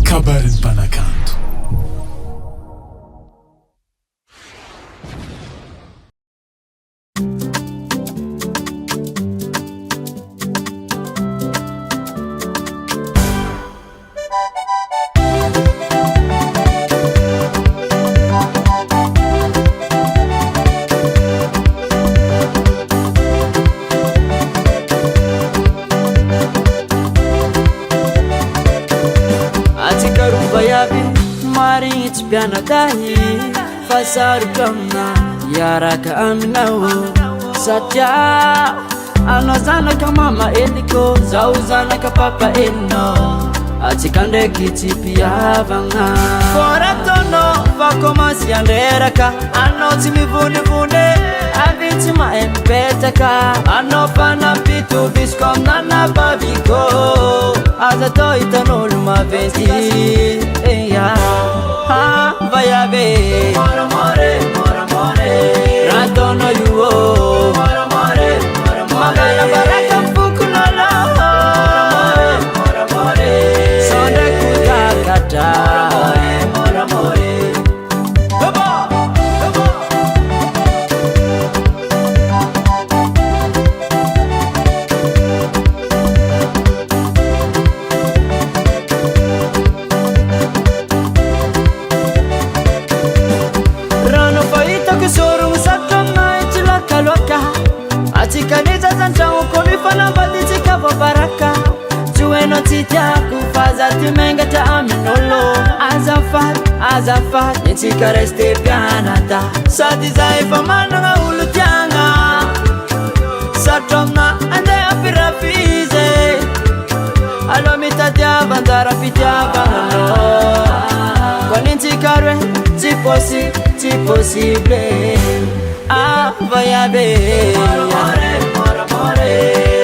Kabaron'ny Mpanakanto. Pianadahi fasaruka amina iaraka aminao satria anao zanaka mama eliko zaho zanaka papa elinao atsika ndraiky tsy mpihavagna forataonao fa komansy andreraka anao tsy mivonivony avy tsy mahay mipetaka anao fa nampitovisiko aminanabaviko aza tao hitan'olo maventy vai haver mora more ratono yuo mora more magana baraka fukunala mora more sonde kudakata mora more Atikaniza zanjao kolifana baditsika vabaraka Jueno titiaku faza timenga ta aminolo Azafat Nitsika reste pianata Sadi zaifa mananga ulutianga Satromna ande apirafize Alo mitatia bandara pitia bangano Kwa nintikarwe ti possible vai haver mora more